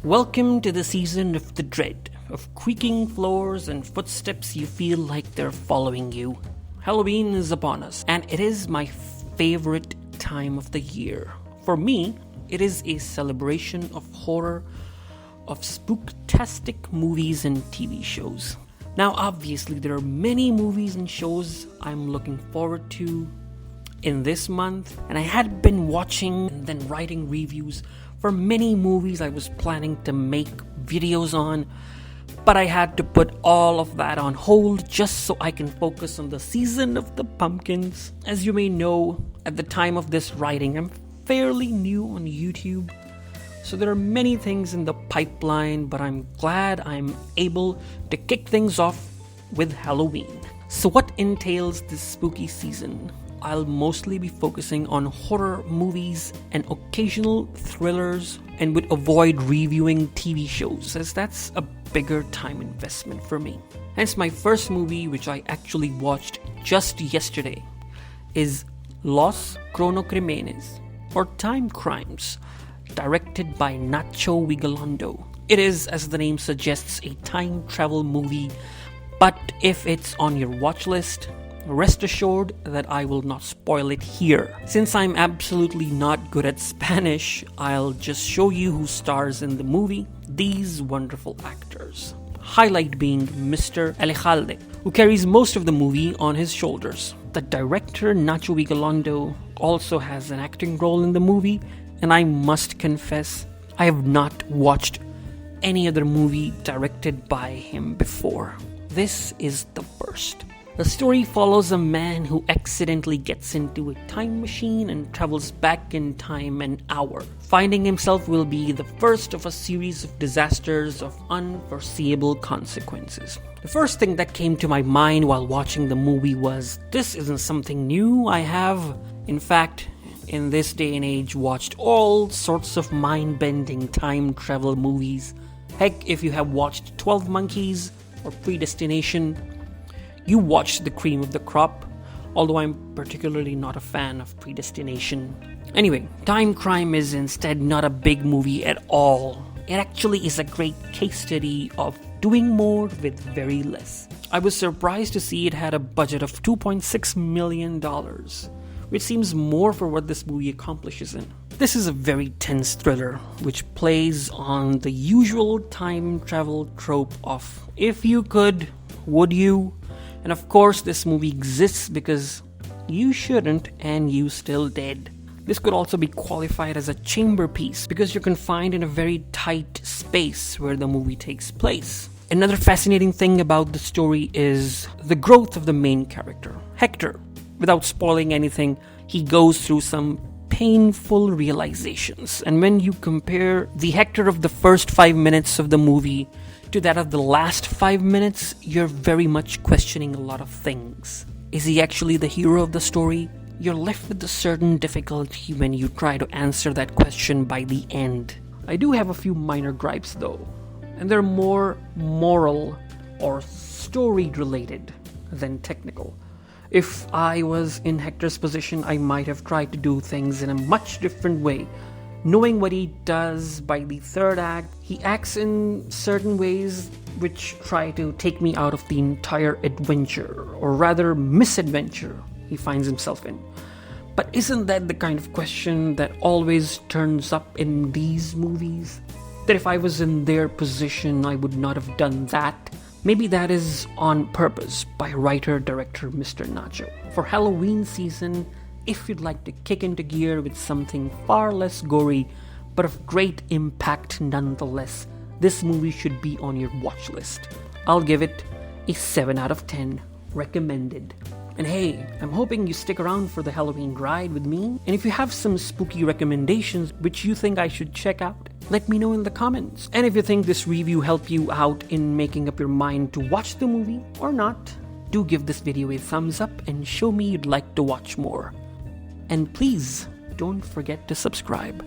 Welcome to the season of the dread, of creaking floors and footsteps you feel like they're following you. Halloween is upon us, and it is my favorite time of the year. For me, it is a celebration of horror, of spooktastic movies and TV shows. Now, obviously, there are many movies and shows I'm looking forward to in this month, and I had been watching and then writing reviews for many movies I was planning to make videos on, but I had to put all of that on hold just so I can focus on the season of the pumpkins. As you may know, at the time of this writing, I'm fairly new on YouTube, so there are many things in the pipeline, but I'm glad I'm able to kick things off with Halloween. So what entails this spooky season? I'll mostly be focusing on horror movies and occasional thrillers, and would avoid reviewing TV shows as that's a bigger time investment for me. Hence, my first movie, which I actually watched just yesterday, is Los Cronocrímenes, or Timecrimes, directed by Nacho Vigalondo. It is, as the name suggests, a time travel movie, but if it's on your watch list, rest assured that I will not spoil it here. Since I'm absolutely not good at Spanish, I'll just show you who stars in the movie, these wonderful actors. Highlight being Mr. Alejandro, who carries most of the movie on his shoulders. The director, Nacho Vigalondo, also has an acting role in the movie, and I must confess, I have not watched any other movie directed by him before. This is the first. The story follows a man who accidentally gets into a time machine and travels back in time an hour. Finding himself will be the first of a series of disasters of unforeseeable consequences. The first thing that came to my mind while watching the movie was, this isn't something new. I have, in fact, in this day and age, watched all sorts of mind-bending time travel movies. Heck, if you have watched 12 Monkeys or Predestination, you watched the cream of the crop, although I'm particularly not a fan of Predestination. Anyway, Timecrime is instead not a big movie at all. It actually is a great case study of doing more with very less. I was surprised to see it had a budget of $2.6 million, which seems more for what this movie accomplishes in. This is a very tense thriller, which plays on the usual time travel trope of, if you could, would you? And of course, this movie exists because you shouldn't and you still did. This could also be qualified as a chamber piece because you're confined in a very tight space where the movie takes place. Another fascinating thing about the story is the growth of the main character, Hector. Without spoiling anything, he goes through some painful realizations. And when you compare the Hector of the first 5 minutes of the movie to that of the last 5 minutes, you're very much questioning a lot of things. Is he actually the hero of the story? You're left with a certain difficulty when you try to answer that question by the end. I do have a few minor gripes though, and they're more moral or story related than technical. If I was in Hector's position, I might have tried to do things in a much different way. Knowing what he does by the third act, he acts in certain ways which try to take me out of the entire adventure, or rather misadventure, he finds himself in. But isn't that the kind of question that always turns up in these movies? That if I was in their position, I would not have done that? Maybe that is on purpose by writer-director Mr. Nacho. For Halloween season, if you'd like to kick into gear with something far less gory, but of great impact nonetheless, this movie should be on your watch list. I'll give it a 7 out of 10, recommended. And hey, I'm hoping you stick around for the Halloween ride with me. And if you have some spooky recommendations which you think I should check out, let me know in the comments. And if you think this review helped you out in making up your mind to watch the movie or not, do give this video a thumbs up and show me you'd like to watch more. And please, don't forget to subscribe.